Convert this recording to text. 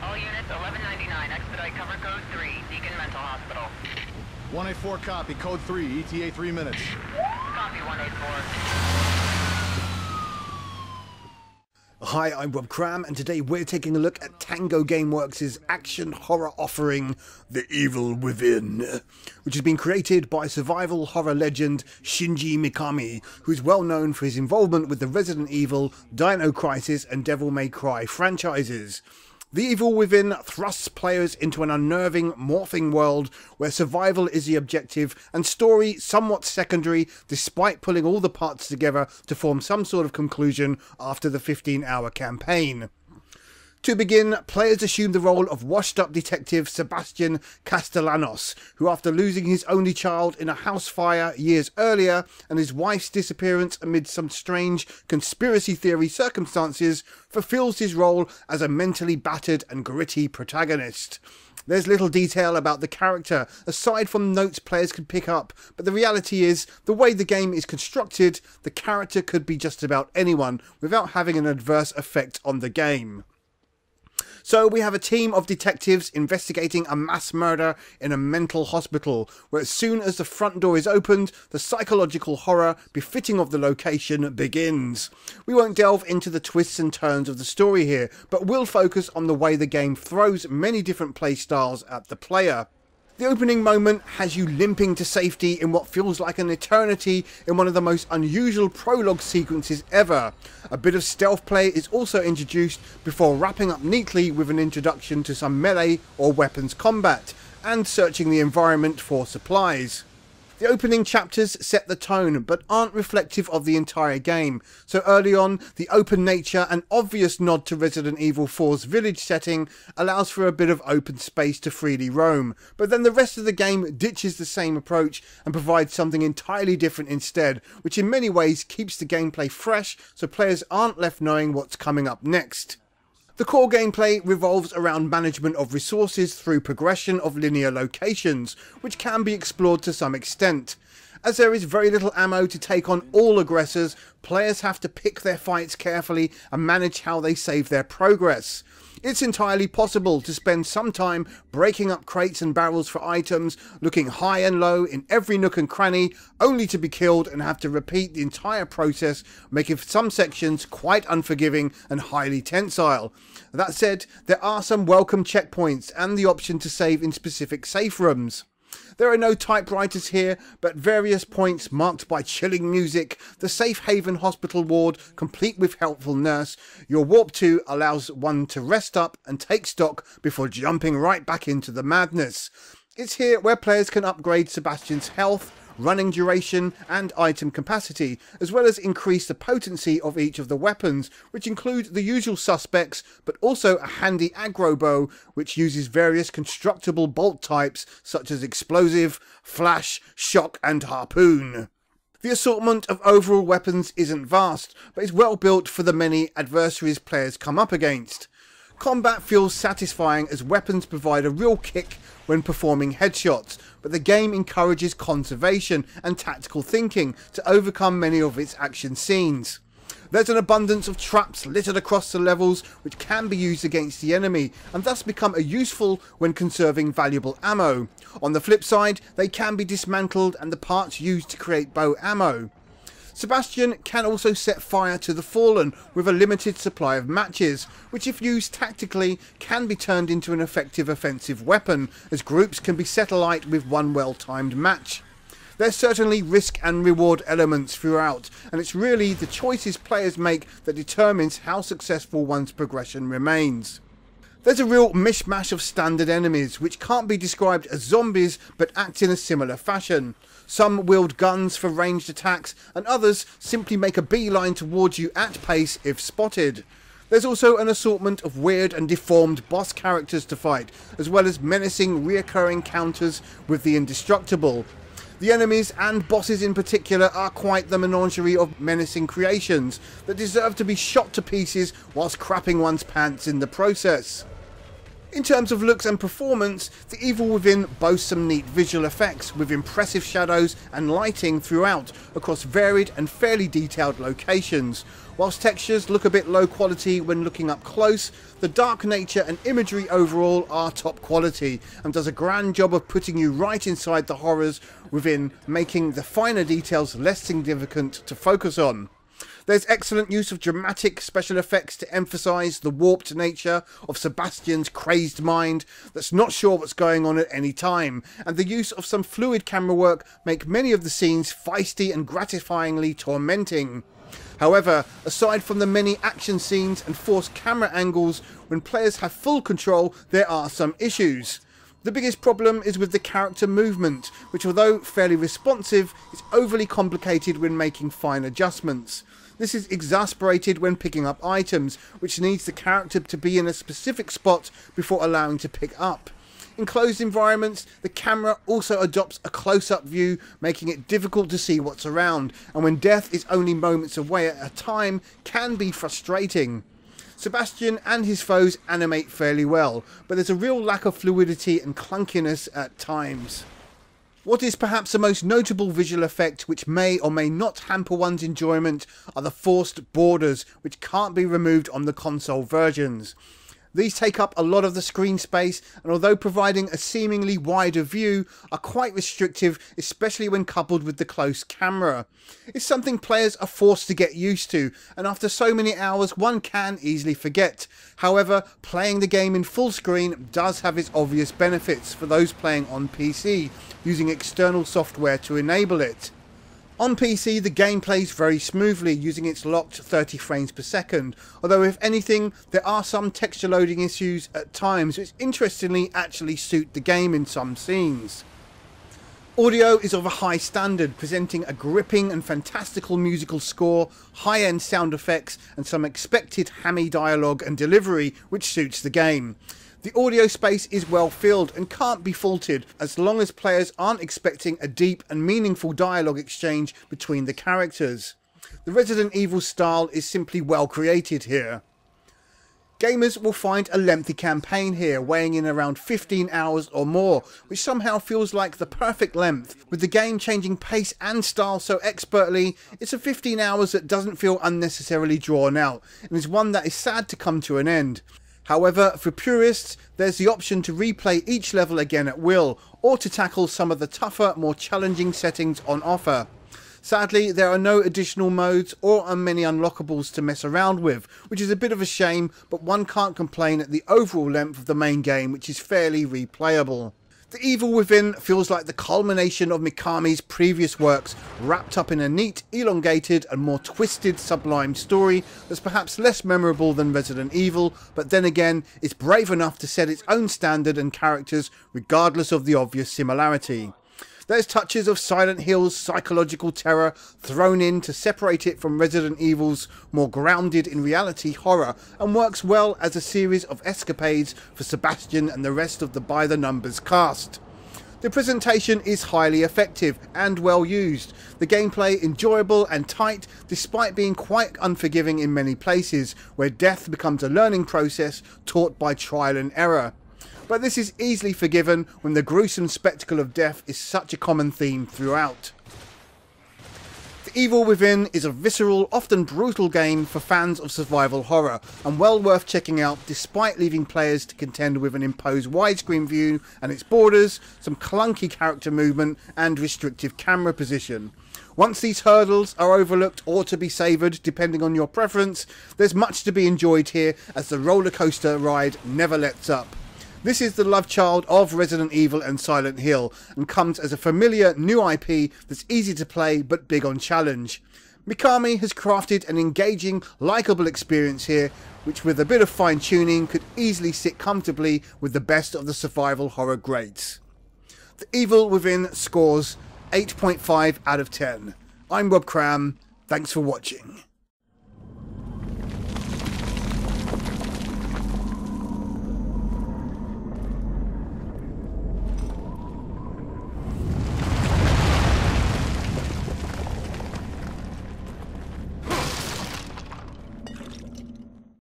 All units 1199, expedite cover code 3, Deacon Mental Hospital. 184 copy, code 3, ETA 3 minutes. Copy 184. Hi, I'm Cram, and today we're taking a look at Tango Gameworks' action horror offering, The Evil Within, which has been created by survival horror legend Shinji Mikami, who is well known for his involvement with the Resident Evil, Dino Crisis and Devil May Cry franchises. The Evil Within thrusts players into an unnerving, morphing world where survival is the objective and story somewhat secondary, despite pulling all the parts together to form some sort of conclusion after the 15-hour campaign. To begin, players assume the role of washed-up detective Sebastian Castellanos, who after losing his only child in a house fire years earlier and his wife's disappearance amid some strange conspiracy theory circumstances, fulfills his role as a mentally battered and gritty protagonist. There's little detail about the character, aside from notes players can pick up, but the reality is, the way the game is constructed, the character could be just about anyone without having an adverse effect on the game. So we have a team of detectives investigating a mass murder in a mental hospital, where as soon as the front door is opened, the psychological horror befitting of the location begins. We won't delve into the twists and turns of the story here, but will focus on the way the game throws many different playstyles at the player. The opening moment has you limping to safety in what feels like an eternity in one of the most unusual prologue sequences ever. A bit of stealth play is also introduced before wrapping up neatly with an introduction to some melee or weapons combat, and searching the environment for supplies. The opening chapters set the tone, but aren't reflective of the entire game, so early on, the open nature and obvious nod to Resident Evil 4's village setting allows for a bit of open space to freely roam, but then the rest of the game ditches the same approach and provides something entirely different instead, which in many ways keeps the gameplay fresh so players aren't left knowing what's coming up next. The core gameplay revolves around management of resources through progression of linear locations, which can be explored to some extent. As there is very little ammo to take on all aggressors, players have to pick their fights carefully and manage how they save their progress. It's entirely possible to spend some time breaking up crates and barrels for items, looking high and low in every nook and cranny, only to be killed and have to repeat the entire process, making some sections quite unforgiving and highly tensile. That said, there are some welcome checkpoints and the option to save in specific safe rooms. There are no typewriters here, but various points marked by chilling music, the safe haven hospital ward complete with helpful nurse, your warp to allows one to rest up and take stock before jumping right back into the madness. It's here where players can upgrade Sebastian's health, running duration and item capacity, as well as increase the potency of each of the weapons, which include the usual suspects, but also a handy aggro bow, which uses various constructible bolt types such as explosive, flash, shock and harpoon. The assortment of overall weapons isn't vast, but is well built for the many adversaries players come up against. Combat feels satisfying as weapons provide a real kick when performing headshots, but the game encourages conservation and tactical thinking to overcome many of its action scenes. There's an abundance of traps littered across the levels which can be used against the enemy and thus become useful when conserving valuable ammo. On the flip side, they can be dismantled and the parts used to create bow ammo. Sebastian can also set fire to the fallen with a limited supply of matches, which if used tactically can be turned into an effective offensive weapon, as groups can be set alight with one well-timed match. There's certainly risk and reward elements throughout, and it's really the choices players make that determines how successful one's progression remains. There's a real mishmash of standard enemies, which can't be described as zombies but act in a similar fashion. Some wield guns for ranged attacks, and others simply make a beeline towards you at pace if spotted. There's also an assortment of weird and deformed boss characters to fight, as well as menacing reoccurring counters with the indestructible. The enemies and bosses in particular are quite the menagerie of menacing creations that deserve to be shot to pieces whilst crapping one's pants in the process. In terms of looks and performance, The Evil Within boasts some neat visual effects with impressive shadows and lighting throughout across varied and fairly detailed locations. Whilst textures look a bit low quality when looking up close, the dark nature and imagery overall are top quality and does a grand job of putting you right inside the horrors within, making the finer details less significant to focus on. There's excellent use of dramatic special effects to emphasise the warped nature of Sebastian's crazed mind that's not sure what's going on at any time, and the use of some fluid camera work make many of the scenes feisty and gratifyingly tormenting. However, aside from the many action scenes and forced camera angles, when players have full control, there are some issues. The biggest problem is with the character movement, which although fairly responsive, is overly complicated when making fine adjustments. This is exasperated when picking up items, which needs the character to be in a specific spot before allowing to pick up. In closed environments, the camera also adopts a close-up view, making it difficult to see what's around, and when death is only moments away at a time, can be frustrating. Sebastian and his foes animate fairly well, but there's a real lack of fluidity and clunkiness at times. What is perhaps the most notable visual effect which may or may not hamper one's enjoyment are the forced borders, which can't be removed on the console versions. These take up a lot of the screen space, and although providing a seemingly wider view, are quite restrictive, especially when coupled with the close camera. It's something players are forced to get used to, and after so many hours one can easily forget. However, playing the game in full screen does have its obvious benefits for those playing on PC, using external software to enable it. On PC, the game plays very smoothly, using its locked 30 frames per second, although if anything, there are some texture loading issues at times, which interestingly actually suit the game in some scenes. Audio is of a high standard, presenting a gripping and fantastical musical score, high-end sound effects, and some expected hammy dialogue and delivery, which suits the game. The audio space is well filled and can't be faulted as long as players aren't expecting a deep and meaningful dialogue exchange between the characters. The Resident Evil style is simply well created here. Gamers will find a lengthy campaign here, weighing in around 15 hours or more, which somehow feels like the perfect length. With the game changing pace and style so expertly, it's a 15 hours that doesn't feel unnecessarily drawn out, and is one that is sad to come to an end. However, for purists, there's the option to replay each level again at will, or to tackle some of the tougher, more challenging settings on offer. Sadly, there are no additional modes or many unlockables to mess around with, which is a bit of a shame, but one can't complain at the overall length of the main game, which is fairly replayable. The Evil Within feels like the culmination of Mikami's previous works, wrapped up in a neat, elongated and more twisted, sublime story that's perhaps less memorable than Resident Evil, but then again, it's brave enough to set its own standard and characters regardless of the obvious similarity. There's touches of Silent Hill's psychological terror thrown in to separate it from Resident Evil's more grounded in reality horror, and works well as a series of escapades for Sebastian and the rest of the by-the-numbers cast. The presentation is highly effective and well used, the gameplay enjoyable and tight despite being quite unforgiving in many places, where death becomes a learning process taught by trial and error. But this is easily forgiven when the gruesome spectacle of death is such a common theme throughout. The Evil Within is a visceral, often brutal game for fans of survival horror, and well worth checking out despite leaving players to contend with an imposed widescreen view and its borders, some clunky character movement and restrictive camera position. Once these hurdles are overlooked or to be savoured depending on your preference, there's much to be enjoyed here as the roller coaster ride never lets up. This is the love child of Resident Evil and Silent Hill, and comes as a familiar new IP that's easy to play but big on challenge. Mikami has crafted an engaging, likeable experience here, which with a bit of fine tuning could easily sit comfortably with the best of the survival horror greats. The Evil Within scores 8.5 out of 10. I'm Rob Cram, thanks for watching.